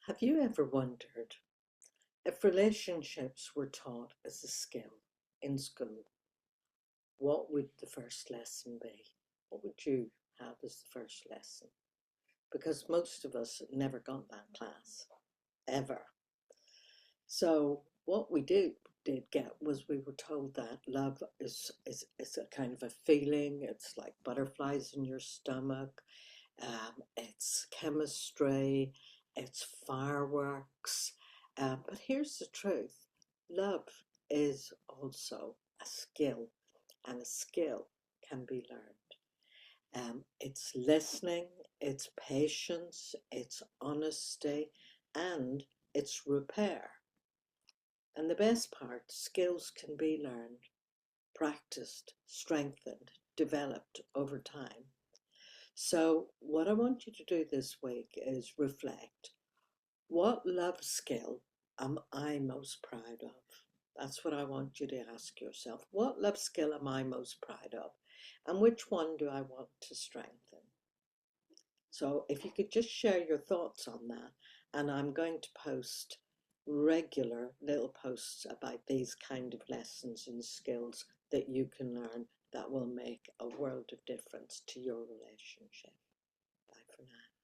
Have you ever wondered if relationships were taught as a skill in school, what would the first lesson be? What would you have as the first lesson? Because most of us never got that class, ever. So what we did get was we were told that love is a kind of a feeling. It's like butterflies in your stomach. It's chemistry, it's fireworks. But here's the truth: love is also a skill, and a skill can be learned. It's listening, it's patience, it's honesty, and it's repair. And the best part, skills can be learned, practiced, strengthened, developed over time. So, what I want you to do this week is reflect. What love skill am I most proud of? That's what I want you to ask yourself. What love skill am I most proud of? And which one do I want to strengthen? So, if you could just share your thoughts on that, and I'm going to post regular little posts about these kind of lessons and skills that you can learn that will make a world of difference to your relationship. Bye for now.